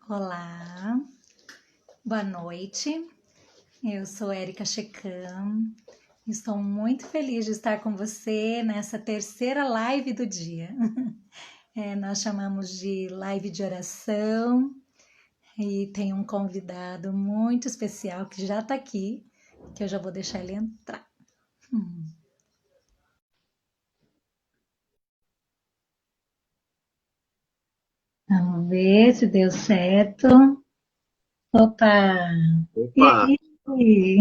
Olá, boa noite. Eu sou Érica Checam. Estou muito feliz de estar com você nessa terceira live do dia. Nós chamamos de live de oração e tem um convidado muito especial que já está aqui, que eu já vou deixar ele entrar. Vamos ver se deu certo. Opa! E Opa, aí?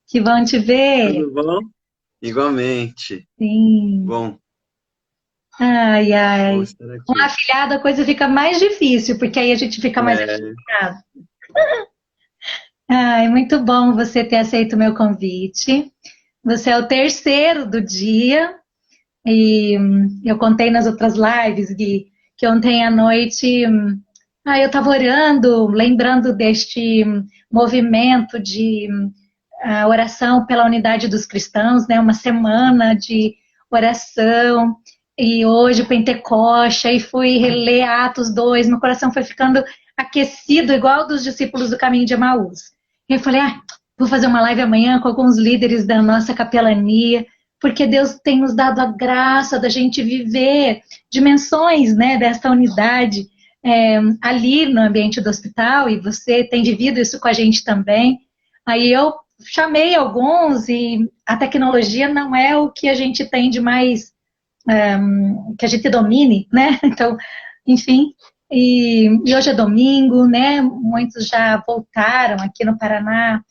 Que bom te ver! tudo bom? Igualmente. Sim. Bom, Ai, bom ai. estar Com aqui. afilhado a coisa fica mais difícil, porque aí a gente fica mais É, afilhado. Ai, muito bom você ter aceito o meu convite. Você é o terceiro do dia e eu contei nas outras lives, Gui, que ontem à noite eu estava orando, lembrando deste movimento de oração pela unidade dos cristãos, né? Uma semana de oração. E hoje Pentecoste, aí fui reler Atos 2, meu coração foi ficando aquecido, igual dos discípulos do caminho de Emaús. E eu falei, vou fazer uma live amanhã com alguns líderes da nossa capelania, porque Deus tem nos dado a graça da gente viver dimensões, né, dessa unidade ali no ambiente do hospital, e você tem vivido isso com a gente também. Aí eu chamei alguns e a tecnologia não é o que a gente tem de mais que a gente domine, né? Então, enfim. E hoje é domingo, né? Muitos já voltaram aqui no Paraná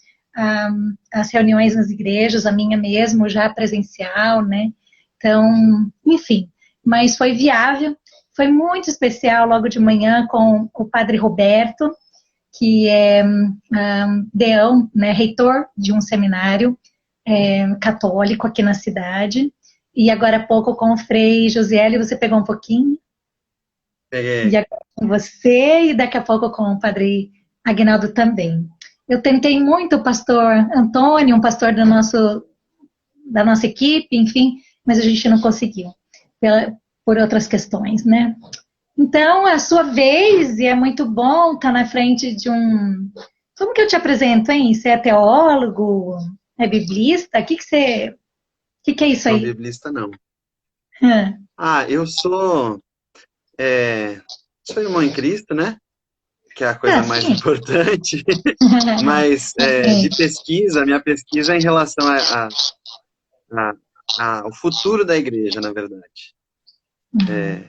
as reuniões nas igrejas, a minha mesmo já presencial, né? Então, enfim, mas foi viável, foi muito especial logo de manhã com o Padre Roberto, que é deão, né, reitor de um seminário católico aqui na cidade. E agora há pouco com o Frei Josiele, você pegou um pouquinho, e peguei. agora com você, e daqui a pouco com o Padre Aguinaldo também. Eu tentei muito o pastor Antônio, um pastor da nossa equipe, enfim, mas a gente não conseguiu, por outras questões, né? Então, é a sua vez, e é muito bom estar na frente de um. Como que eu te apresento, hein? Você é teólogo? É biblista? O que é isso Sou aí? biblista, não. Hã? Eu é, sou irmão em Cristo, né? Que é a Ah, coisa mais sim. importante. Mas de Amém. pesquisa, minha pesquisa é em relação a- ao futuro da igreja, na verdade. É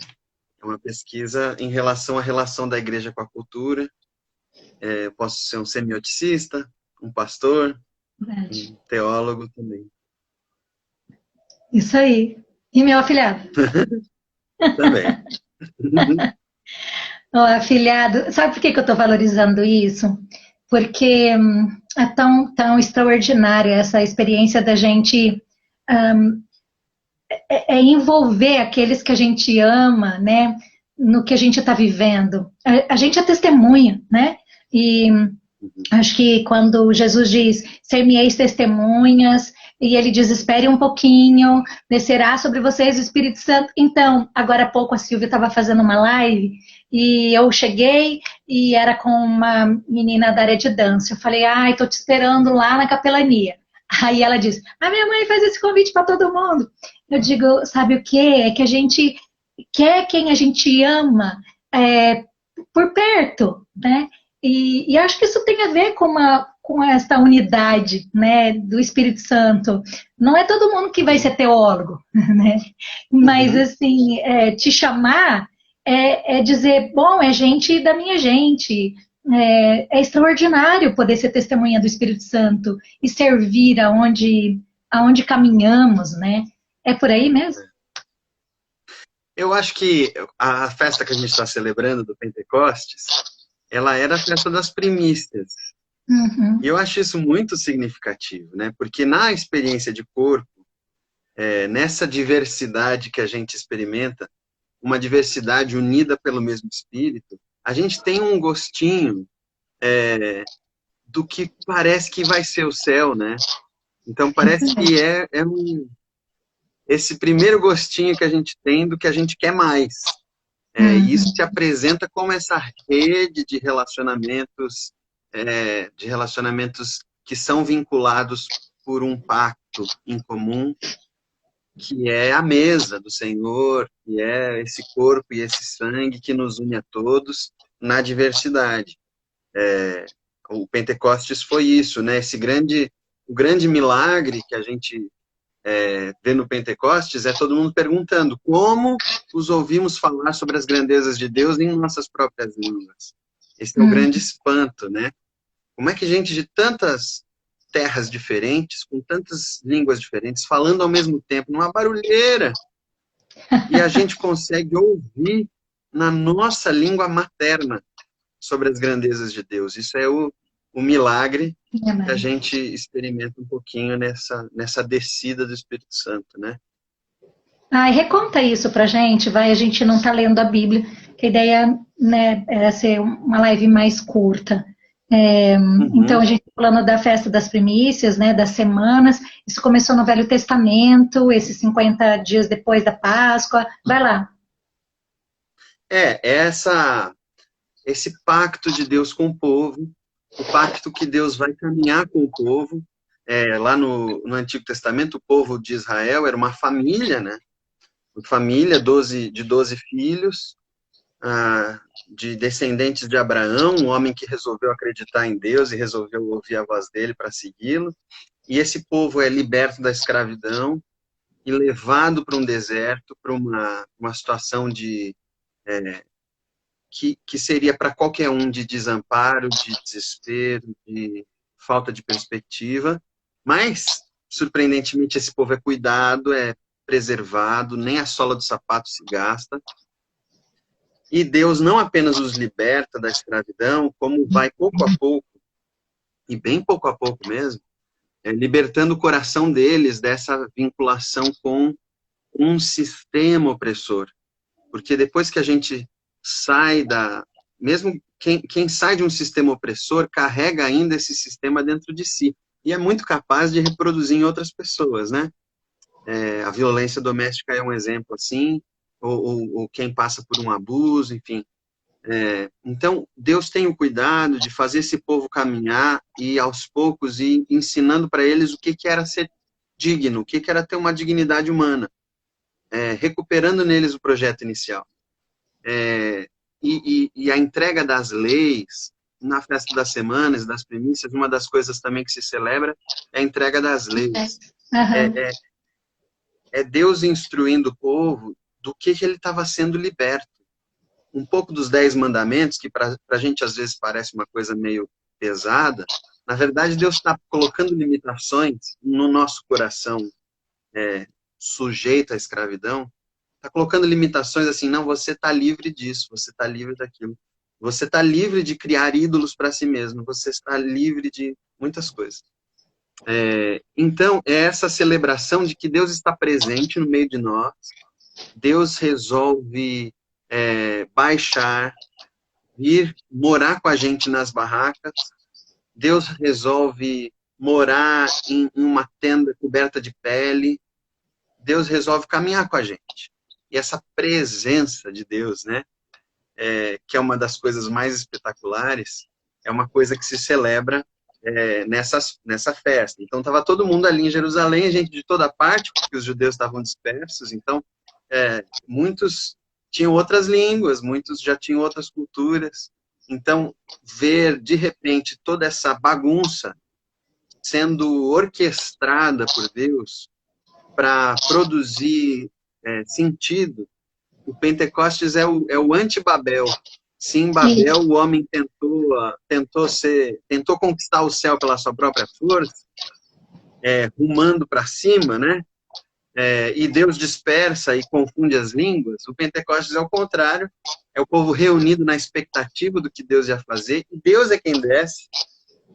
uma pesquisa em relação à relação da igreja com a cultura. Eu posso ser um semioticista, um pastor, Verdade. um teólogo também. Isso aí. E meu afilhado? Também. O afilhado, sabe por que que eu estou valorizando isso? Porque é tão extraordinária essa experiência da gente envolver aqueles que a gente ama, né, no que a gente está vivendo. A gente é testemunha, né? E acho que quando Jesus diz, ser-me-eis testemunhas, e ele diz, espere um pouquinho, descerá sobre vocês o Espírito Santo. Então, agora há pouco a Silvia estava fazendo uma live, e eu cheguei, e era com uma menina da área de dança. Eu falei, estou te esperando lá na capelania. Aí ela diz, minha mãe faz esse convite para todo mundo. Eu digo, sabe o que? É que a gente quer quem a gente ama por perto, né? E acho que isso tem a ver com essa unidade, né, do Espírito Santo. Não é todo mundo que vai Uhum, ser teólogo, né? Mas, uhum. assim, te chamar é dizer, bom, é gente da minha gente. É extraordinário poder ser testemunha do Espírito Santo e servir aonde caminhamos, né? É por aí mesmo? Eu acho que a festa que a gente está celebrando do Pentecostes, ela era a festa das primícias. E Uhum. eu acho isso muito significativo, né? Porque na experiência de corpo, nessa diversidade que a gente experimenta, uma diversidade unida pelo mesmo Espírito, a gente tem um gostinho do que parece que vai ser o céu, né? Então parece que esse primeiro gostinho que a gente tem do que a gente quer mais. E isso se apresenta como essa rede de relacionamentos que são vinculados por um pacto em comum, que é a mesa do Senhor, que é esse corpo e esse sangue que nos une a todos na diversidade. O Pentecostes foi isso, né? O grande milagre que a gente vê no Pentecostes é todo mundo perguntando como os ouvimos falar sobre as grandezas de Deus em nossas próprias línguas. Esse é o grande espanto, né? Como é que gente de tantas terras diferentes, com tantas línguas diferentes, falando ao mesmo tempo, numa barulheira, e a gente consegue ouvir na nossa língua materna sobre as grandezas de Deus. Isso é o milagre que a gente experimenta um pouquinho nessa descida do Espírito Santo, né? Ai, reconta isso pra gente, vai, a gente não tá lendo a Bíblia, que a ideia, né, era ser uma live mais curta. Então, a gente tá falando da festa das primícias, né, das semanas, isso começou no Velho Testamento, esses 50 dias depois da Páscoa, vai lá. Esse pacto de Deus com o povo, o pacto que Deus vai caminhar com o povo. Lá no Antigo Testamento, o povo de Israel era uma família, né? Uma família de 12 filhos, de descendentes de Abraão, um homem que resolveu acreditar em Deus e resolveu ouvir a voz dele para segui-lo. E esse povo é liberto da escravidão e levado para um deserto, para uma situação que seria para qualquer um de desamparo, de desespero, de falta de perspectiva. Mas, surpreendentemente, esse povo é cuidado, é preservado, nem a sola do sapato se gasta. E Deus não apenas os liberta da escravidão, como vai pouco a pouco, e bem pouco a pouco mesmo, libertando o coração deles dessa vinculação com um sistema opressor. Porque depois que a gente sai mesmo quem sai de um sistema opressor, carrega ainda esse sistema dentro de si. E é muito capaz de reproduzir em outras pessoas, né? A violência doméstica é um exemplo assim, ou quem passa por um abuso, enfim. Então, Deus tem o cuidado de fazer esse povo caminhar e, aos poucos, ir ensinando para eles o que era ser digno, o que era ter uma dignidade humana, recuperando neles o projeto inicial. E a entrega das leis, na festa das semanas, das primícias, uma das coisas também que se celebra é a entrega das leis. É Deus instruindo o povo do que ele estava sendo liberto. Um pouco dos 10 mandamentos, que para a gente às vezes parece uma coisa meio pesada, na verdade Deus está colocando limitações no nosso coração sujeito à escravidão, está colocando limitações assim, não, você está livre disso, você está livre daquilo. Você está livre de criar ídolos para si mesmo, você está livre de muitas coisas. Então, é essa celebração de que Deus está presente no meio de nós, Deus resolve baixar, vir morar com a gente nas barracas, Deus resolve morar em uma tenda coberta de pele, Deus resolve caminhar com a gente. E essa presença de Deus, né, que é uma das coisas mais espetaculares, é uma coisa que se celebra nessa festa. Então, estava todo mundo ali em Jerusalém, gente de toda parte, porque os judeus estavam dispersos, então, muitos tinham outras línguas, muitos já tinham outras culturas. Então, ver, de repente, toda essa bagunça sendo orquestrada por Deus para produzir sentido, o Pentecostes é o anti-Babel. Se em Babel o homem tentou conquistar o céu pela sua própria força, rumando para cima, né? E Deus dispersa e confunde as línguas, o Pentecostes é o contrário, é o povo reunido na expectativa do que Deus ia fazer, e Deus é quem desce,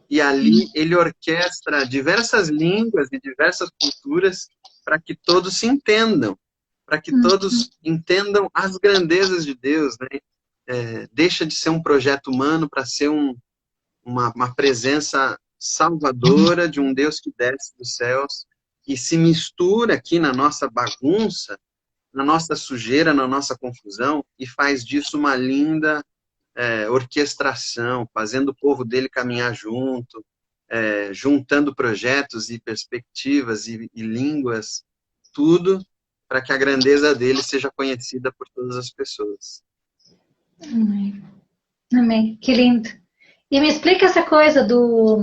e ali ele orquestra diversas línguas e diversas culturas para que todos se entendam, para que todos entendam as grandezas de Deus, né? Deixa de ser um projeto humano para ser uma presença salvadora de um Deus que desce dos céus e se mistura aqui na nossa bagunça na nossa sujeira, na nossa confusão, e faz disso uma linda orquestração, fazendo o povo dele caminhar junto, juntando projetos e perspectivas e línguas, tudo para que a grandeza dele seja conhecida por todas as pessoas. Amém. Amém. Que lindo. E me explica essa coisa do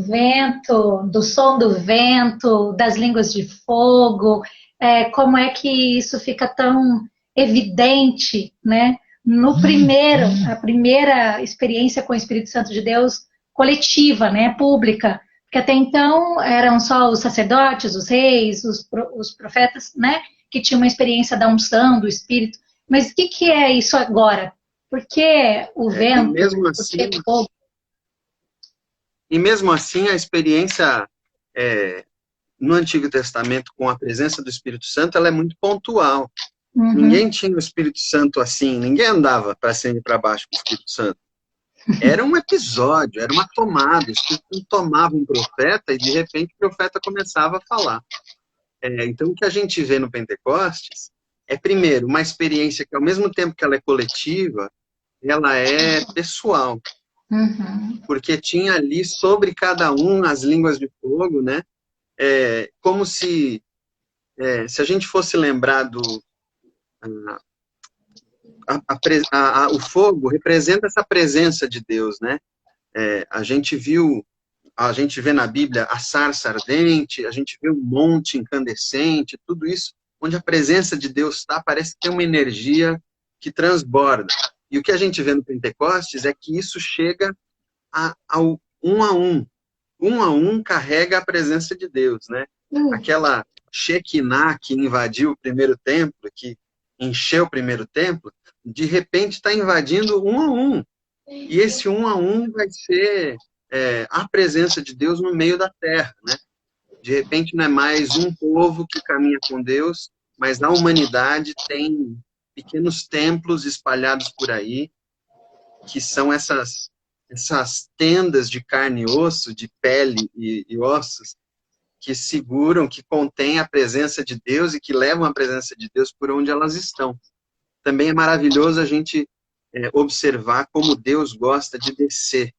vento, do som do vento, das línguas de fogo, como é que isso fica tão evidente, né? A primeira experiência com o Espírito Santo de Deus coletiva, né? Pública. Porque até então eram só os sacerdotes, os reis, os profetas, né? Que tinham uma experiência da unção, do Espírito. Mas o que é isso agora? Por que o vento? Mesmo assim, por que fogo? E mesmo assim, a experiência no Antigo Testamento com a presença do Espírito Santo, ela é muito pontual. Uhum. Ninguém tinha o Espírito Santo assim, ninguém andava para cima e para baixo com o Espírito Santo. Era um episódio, era uma tomada. O Espírito Santo tomava um profeta e, de repente, o profeta começava a falar. Então, o que a gente vê no Pentecostes é, primeiro, uma experiência que, ao mesmo tempo que ela é coletiva, ela é pessoal. Uhum. Porque tinha ali sobre cada um as línguas de fogo, né? Como se a gente fosse lembrar o fogo representa essa presença de Deus, né? A gente vê na Bíblia a sarça ardente, a gente vê um monte incandescente, tudo isso, onde a presença de Deus está, parece que tem uma energia que transborda. E o que a gente vê no Pentecostes é que isso chega ao um a um. Um a um carrega a presença de Deus, né? Aquela Shekinah que invadiu o primeiro templo, que encheu o primeiro templo, de repente está invadindo um a um. E esse um a um vai ser a presença de Deus no meio da terra, né? De repente não é mais um povo que caminha com Deus, mas a humanidade tem pequenos templos espalhados por aí, que são essas tendas de carne e osso, de pele e ossos, que seguram, que contêm a presença de Deus e que levam a presença de Deus por onde elas estão. Também é maravilhoso a gente observar como Deus gosta de descer.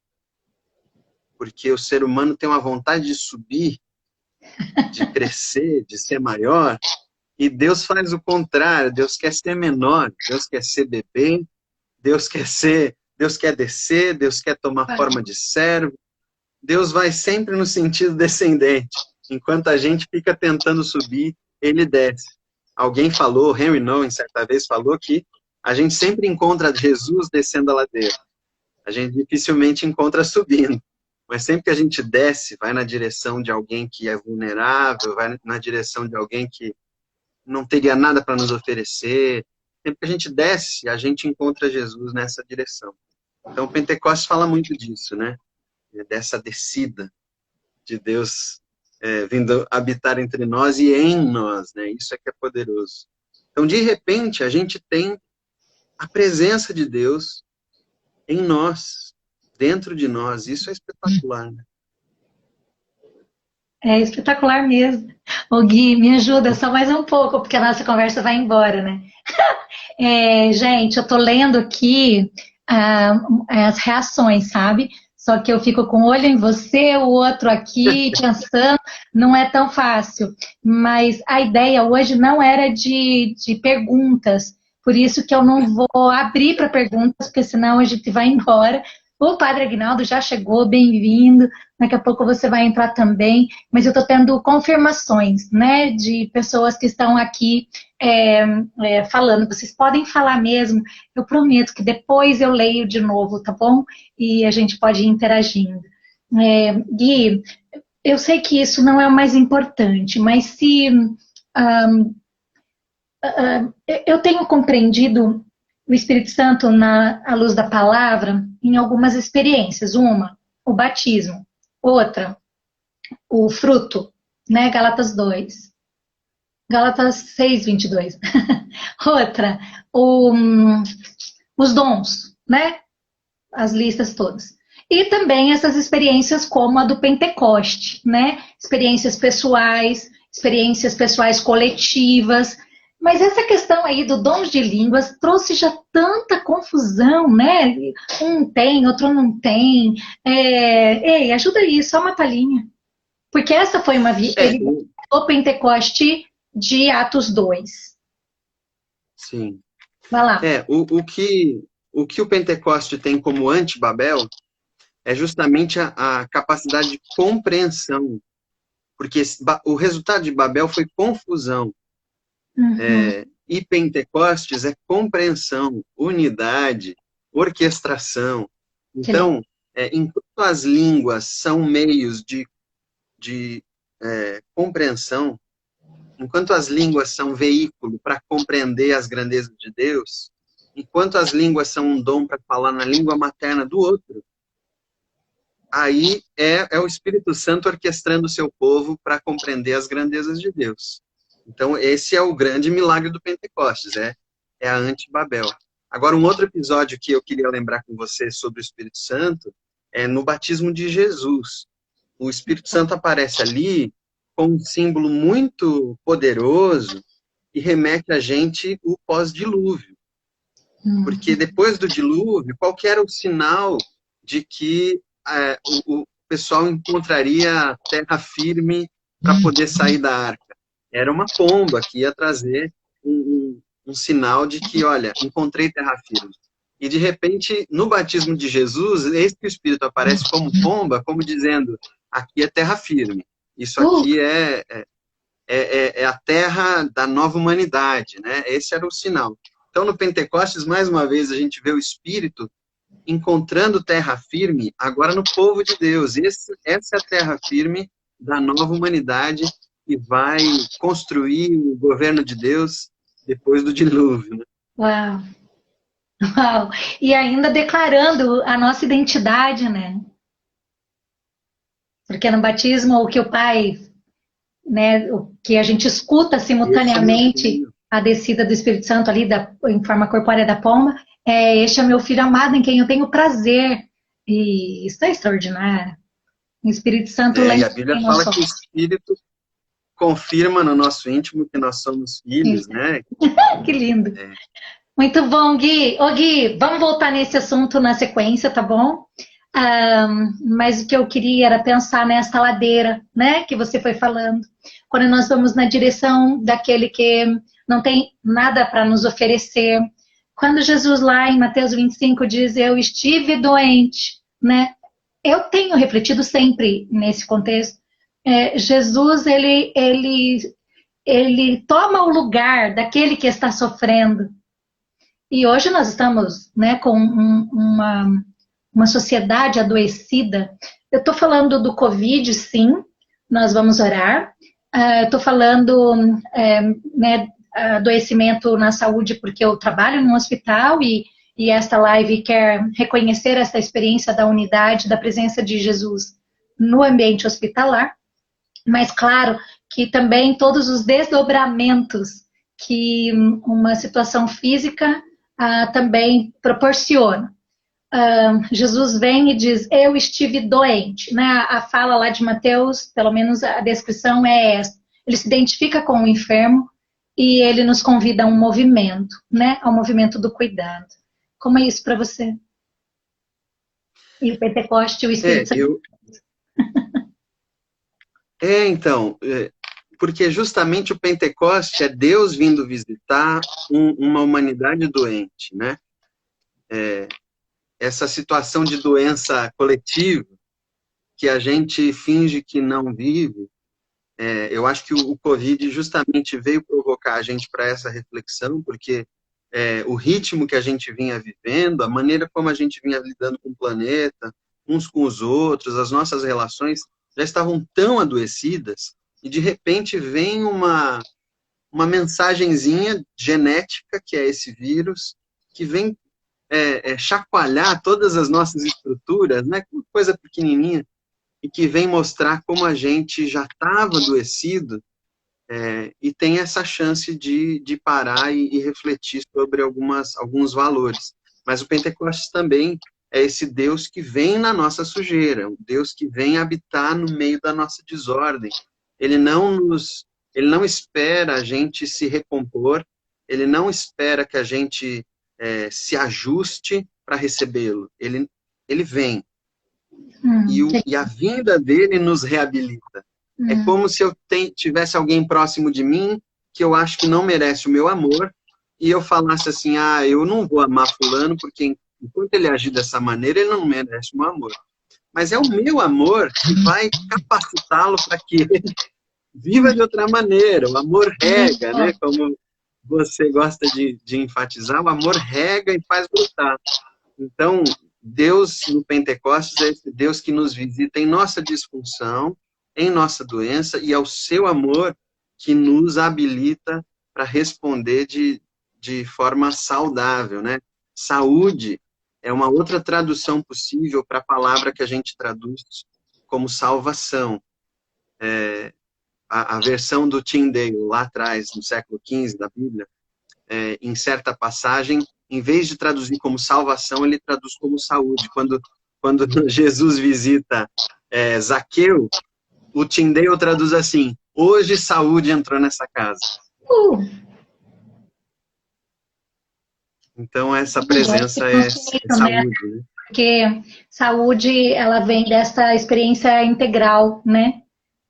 Porque o ser humano tem uma vontade de subir, de crescer, de ser maior, e Deus faz o contrário. Deus quer ser menor, Deus quer ser bebê, Deus quer descer, Deus quer tomar forma de servo. Deus vai sempre no sentido descendente. Enquanto a gente fica tentando subir, ele desce. Alguém falou, Henry Nouwen, certa vez falou que a gente sempre encontra Jesus descendo a ladeira. A gente dificilmente encontra subindo. Mas sempre que a gente desce, vai na direção de alguém que é vulnerável, vai na direção de alguém que não teria nada para nos oferecer. Sempre que a gente desce, a gente encontra Jesus nessa direção. Então, o Pentecostes fala muito disso, né? Dessa descida de Deus vindo habitar entre nós e em nós, né? Isso é que é poderoso. Então, de repente, a gente tem a presença de Deus em nós, dentro de nós. Isso é espetacular, né? É espetacular mesmo. Ô Gui, me ajuda só mais um pouco, porque a nossa conversa vai embora, né? Gente, eu tô lendo aqui as reações, sabe? Só que eu fico com um olho em você, o outro aqui, pensando, não é tão fácil. Mas a ideia hoje não era de perguntas, por isso que eu não vou abrir para perguntas, porque senão a gente vai embora. O Padre Aguinaldo já chegou, bem-vindo. Daqui a pouco você vai entrar também. Mas eu estou tendo confirmações, né, de pessoas que estão aqui falando. Vocês podem falar mesmo. Eu prometo que depois eu leio de novo, tá bom? E a gente pode ir interagindo. Gui, eu sei que isso não é o mais importante, mas se eu tenho compreendido o Espírito Santo à luz da palavra em algumas experiências. Uma, o batismo. Outra, o fruto, né? Gálatas 2. Gálatas 6, 22. Outra, os dons, né? As listas todas. E também essas experiências como a do Pentecoste, né? Experiências pessoais coletivas. Mas essa questão aí do dom de línguas trouxe já tanta confusão, né? Um tem, outro não tem. Ei, ajuda aí, só uma palhinha. Porque essa foi uma É, evidência do Pentecoste de Atos 2. sim. Vai lá. O que o Pentecoste tem como anti-Babel é justamente a capacidade de compreensão, porque o resultado de Babel foi confusão, Uhum. e Pentecostes é compreensão, unidade, orquestração. Que legal. Então, enquanto as línguas são meios de compreensão, enquanto as línguas são veículo para compreender as grandezas de Deus, enquanto as línguas são um dom para falar na língua materna do outro, aí é o Espírito Santo orquestrando o seu povo para compreender as grandezas de Deus. Então, esse é o grande milagre do Pentecostes, é a anti-Babel. Agora, um outro episódio que eu queria lembrar com você sobre o Espírito Santo é no batismo de Jesus. O Espírito Santo aparece ali com um símbolo muito poderoso e remete a gente o pós-dilúvio. Porque depois do dilúvio, qual que era o sinal de que o pessoal encontraria terra firme para poder sair da arca? Era uma pomba que ia trazer um sinal de que, olha, encontrei terra firme. E, de repente, no batismo de Jesus, eis que o Espírito aparece como pomba, como dizendo, aqui é terra firme. Isso aqui é a terra da nova humanidade, né? Esse era o sinal. Então, no Pentecostes, mais uma vez, a gente vê o Espírito encontrando terra firme agora no povo de Deus. Essa é a terra firme da nova humanidade que vai construir o governo de Deus depois do dilúvio. Né? Uau, uau. E ainda declarando a nossa identidade, né? Porque no batismo, o que o Pai, né, o que a gente escuta Esse é meu simultaneamente filho. a descida do Espírito Santo ali em forma corpórea da pomba, este é meu filho amado em quem eu tenho prazer. E isso é extraordinário. O Espírito Santo E lembra a Bíblia quem nós fala que o somos. Espírito confirma no nosso íntimo que nós somos filhos, né? Que lindo. É, Muito bom, Gui. Ô, Gui, vamos voltar nesse assunto na sequência, tá bom? Mas o que eu queria era pensar nessa ladeira, né, que você foi falando. Quando nós vamos na direção daquele que não tem nada para nos oferecer. Quando Jesus lá em Mateus 25 diz, eu estive doente, né? Eu tenho refletido sempre nesse contexto. Jesus, ele toma o lugar daquele que está sofrendo. E hoje nós estamos, né, com uma sociedade adoecida. Eu estou falando do Covid, sim, nós vamos orar. Estou falando, né, adoecimento na saúde, porque eu trabalho num hospital e esta live quer reconhecer essa experiência da unidade, da presença de Jesus no ambiente hospitalar. Mas, claro, que também todos os desdobramentos que uma situação física também proporciona. Jesus vem e diz, eu estive doente. Né? A fala lá de Mateus, pelo menos a descrição é essa. Ele se identifica com o enfermo e ele nos convida a um movimento, né? Ao movimento do cuidado. Como é isso para você? E o Pentecoste e o Espírito Santo? então, porque justamente o Pentecoste é Deus vindo visitar uma humanidade doente, né? Essa situação de doença coletiva que a gente finge que não vive, eu acho que o Covid justamente veio provocar a gente para essa reflexão, porque o ritmo que a gente vinha vivendo, a maneira como a gente vinha lidando com o planeta, uns com os outros, as nossas relações já estavam tão adoecidas, e de repente vem uma mensagenzinha genética, que é esse vírus, que vem chacoalhar todas as nossas estruturas, né, coisa pequenininha, e que vem mostrar como a gente já estava adoecido e tem essa chance de parar e refletir sobre alguns valores. Mas o Pentecostes também é esse Deus que vem na nossa sujeira, um Deus que vem habitar no meio da nossa desordem. Ele não Ele não espera a gente se recompor, ele não espera que a gente se ajuste para recebê-lo. Ele vem. E a vinda dele nos reabilita. É como se eu tivesse alguém próximo de mim que eu acho que não merece o meu amor, e eu falasse assim, eu não vou amar fulano, porque enquanto ele agir dessa maneira, ele não merece o meu amor. Mas é o meu amor que vai capacitá-lo para que ele viva de outra maneira. O amor rega, né? Como você gosta de enfatizar, o amor rega e faz brotar. Então, Deus no Pentecostes é esse Deus que nos visita em nossa disfunção, em nossa doença, e é o seu amor que nos habilita para responder de forma saudável, né? Saúde é uma outra tradução possível para a palavra que a gente traduz como salvação. A versão do Tyndale, lá atrás, no século XV da Bíblia, em certa passagem, em vez de traduzir como salvação, ele traduz como saúde. Quando Jesus visita Zaqueu, o Tyndale traduz assim, hoje saúde entrou nessa casa. Então, essa presença é saúde, né? Porque saúde, ela vem dessa experiência integral, né?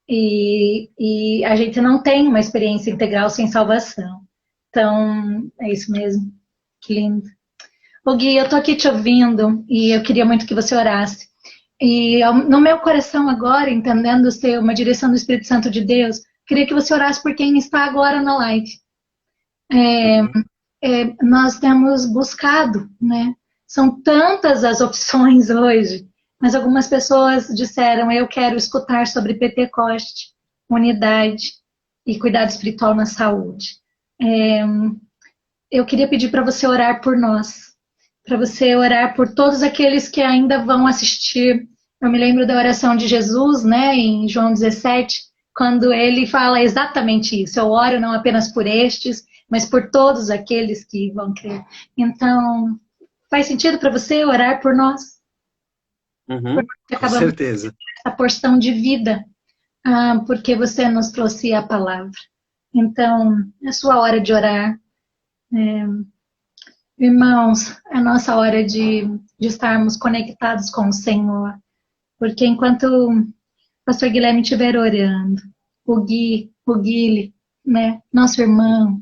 E a gente não tem uma experiência integral sem salvação. Então, é isso mesmo. Que lindo. Ô Gui, eu tô aqui te ouvindo e eu queria muito que você orasse. E no meu coração agora, entendendo ser uma direção do Espírito Santo de Deus, queria que você orasse por quem está agora na live. Nós temos buscado, né? São tantas as opções hoje, mas algumas pessoas disseram, eu quero escutar sobre Pentecoste, unidade e cuidado espiritual na saúde. Eu queria pedir para você orar por nós, para você orar por todos aqueles que ainda vão assistir. Eu me lembro da oração de Jesus, né, em João 17, quando ele fala exatamente isso. Eu oro não apenas por estes, mas por todos aqueles que vão crer. Então, faz sentido para você orar por nós? Com certeza. Essa porção de vida, porque você nos trouxe a palavra. Então, é sua hora de orar. Irmãos, é nossa hora de estarmos conectados com o Senhor. Porque enquanto o pastor Guilherme estiver orando, o Guile, né, nosso irmão,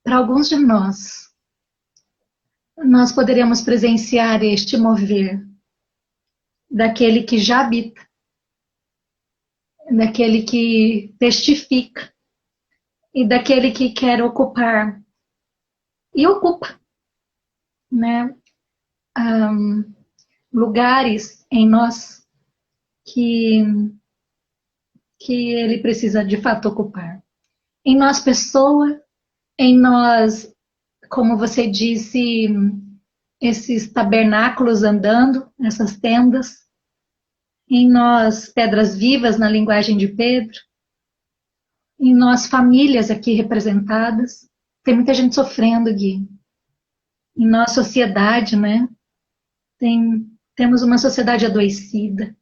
para alguns de nós poderíamos presenciar este mover daquele que já habita, daquele que testifica e daquele que quer ocupar e ocupa, né, lugares em nós que ele precisa de fato ocupar. Em nós, pessoa, em nós, como você disse, esses tabernáculos andando, essas tendas, em nós, pedras vivas, na linguagem de Pedro, em nós, famílias aqui representadas. Tem muita gente sofrendo, Gui. Em nossa sociedade, né? Temos uma sociedade adoecida.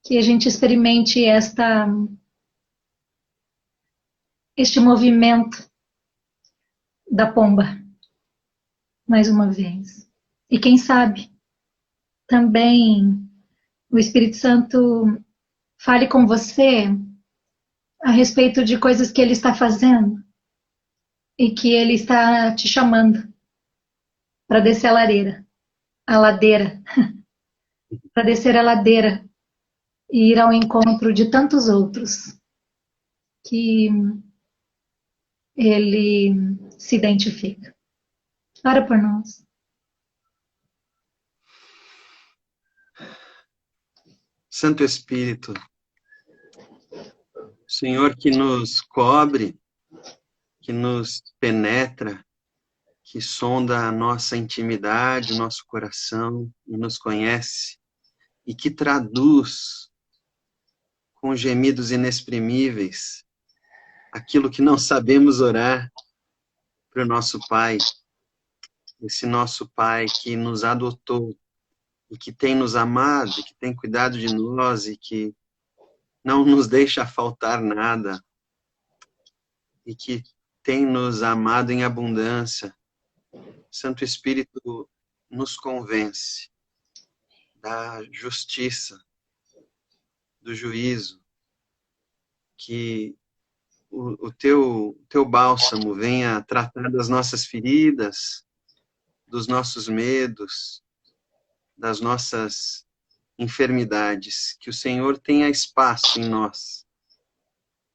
Que a gente experimente este movimento da pomba, mais uma vez. E quem sabe, também o Espírito Santo fale com você a respeito de coisas que ele está fazendo e que ele está te chamando para descer a ladeira, para descer a ladeira e ir ao encontro de tantos outros que ele se identifica. Ora por nós. Santo Espírito, Senhor que nos cobre, que nos penetra, que sonda a nossa intimidade, o nosso coração, e nos conhece, e que traduz com gemidos inexprimíveis aquilo que não sabemos orar para o nosso Pai, esse nosso Pai que nos adotou e que tem nos amado, e que tem cuidado de nós, e que não nos deixa faltar nada, e que tem nos amado em abundância. Santo Espírito nos convence da justiça, do juízo, que o teu bálsamo venha tratar das nossas feridas, dos nossos medos, das nossas enfermidades, que o Senhor tenha espaço em nós,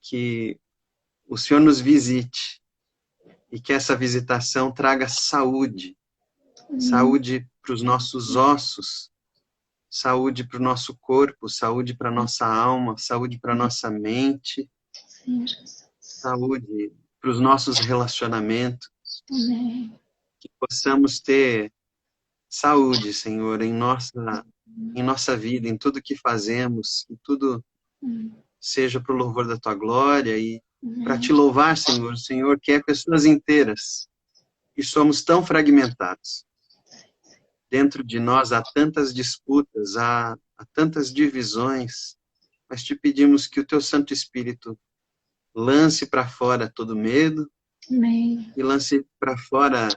que o Senhor nos visite e que essa visitação traga saúde, saúde para os nossos ossos, saúde para o nosso corpo, saúde para a nossa alma, saúde para a nossa mente, saúde para os nossos relacionamentos, que possamos ter saúde, Senhor, em nossa vida, em tudo que fazemos, que tudo seja para o louvor da Tua glória e para Te louvar, Senhor. O Senhor quer pessoas inteiras e somos tão fragmentados. Dentro de nós há tantas disputas, há tantas divisões, mas Te pedimos que o Teu Santo Espírito lance para fora todo medo e lance para fora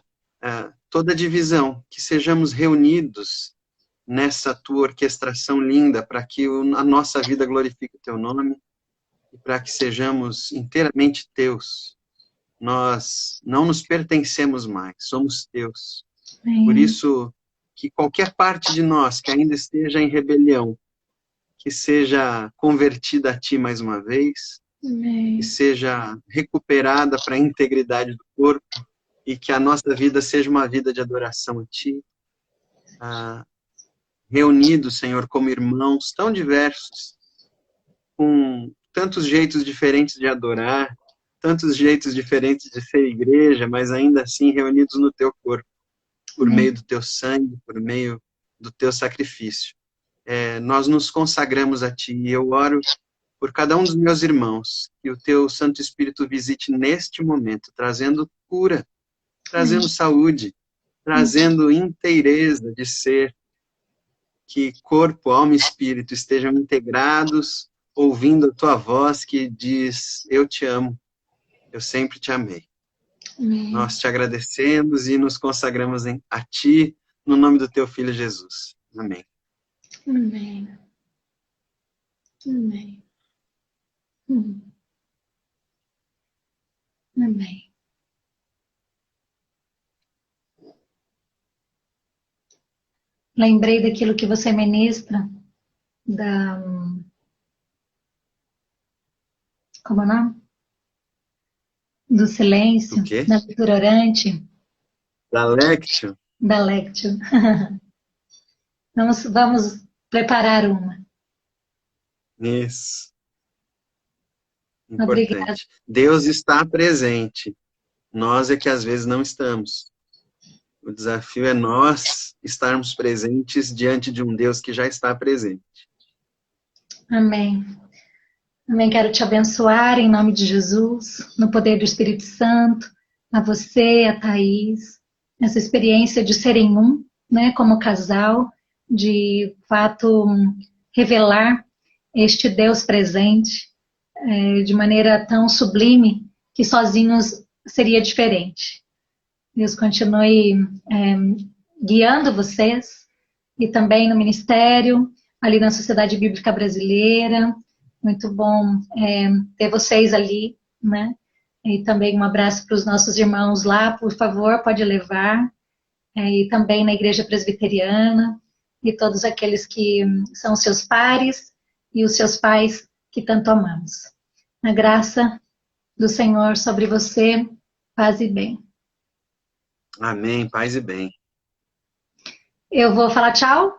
toda divisão, que sejamos reunidos nessa Tua orquestração linda para que a nossa vida glorifique o Teu nome e para que sejamos inteiramente Teus. Nós não nos pertencemos mais, somos Teus. Por isso, que qualquer parte de nós que ainda esteja em rebelião, que seja convertida a Ti mais uma vez, que seja recuperada para a integridade do corpo e que a nossa vida seja uma vida de adoração a Ti, reunidos, Senhor, como irmãos tão diversos, com tantos jeitos diferentes de adorar, tantos jeitos diferentes de ser igreja, mas ainda assim reunidos no Teu corpo, por meio do Teu sangue, por meio do Teu sacrifício. Nós nos consagramos a Ti e eu oro por cada um dos meus irmãos, que o Teu Santo Espírito visite neste momento, trazendo cura, trazendo saúde, trazendo inteireza de ser, que corpo, alma e espírito estejam integrados, ouvindo a Tua voz que diz, eu te amo, eu sempre te amei. Nós Te agradecemos e nos consagramos a Ti, no nome do Teu Filho Jesus. Amém. Amém. Amém. Amém. Lembrei daquilo que você ministra, como é o nome? Do silêncio, Do quê? da leitura orante. Da Lectio. Da Lectio. Vamos preparar uma. Isso. Obrigada. Importante. Deus está presente. Nós é que às vezes não estamos. O desafio é nós estarmos presentes diante de um Deus que já está presente. Amém. Amém. Quero te abençoar em nome de Jesus, no poder do Espírito Santo, a você, a Thaís, essa experiência de serem um, né, como casal, de fato revelar este Deus presente de maneira tão sublime que sozinhos seria diferente. Deus continue guiando vocês e também no ministério, ali na Sociedade Bíblica Brasileira. Muito bom ter vocês ali, né? E também um abraço para os nossos irmãos lá, por favor, pode levar. E também na Igreja Presbiteriana, e todos aqueles que são seus pares e os seus pais que tanto amamos. A graça do Senhor sobre você, paz e bem. Amém, paz e bem. Eu vou falar tchau,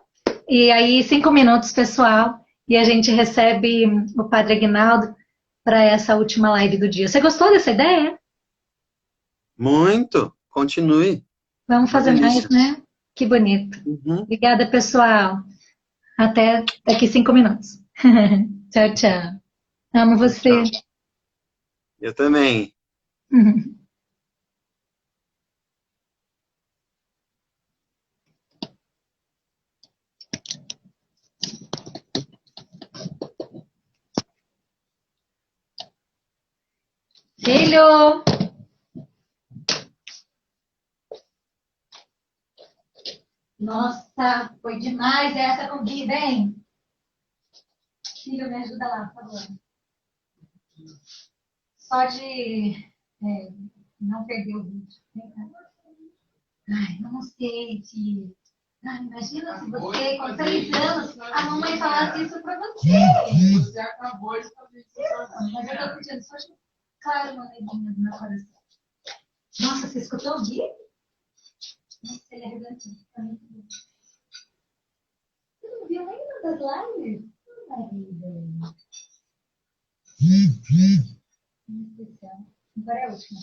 e aí 5 minutos, pessoal, e a gente recebe o Padre Aguinaldo para essa última live do dia. Você gostou dessa ideia? Muito, continue. Vamos fazer mais, né? Que bonito. Obrigada, pessoal. Até daqui 5 minutos. Tchau, tchau. Amo você. Tchau. Eu também. Filho! Nossa, foi demais essa comida, hein? Filho, me ajuda lá, por favor. Só de não perder o vídeo. Ai, não sei, filho. Ai, imagina se você, com 3 anos, a mamãe falasse isso pra você. Você acabou de fazer isso. Mas eu tô pedindo só de claro uma neguinha do meu coração. Nossa, você escutou o Gui? Nossa, ele arrebentou. Tá muito bom. Você não viu nenhuma das lives? Ai, muito especial. Agora é a última.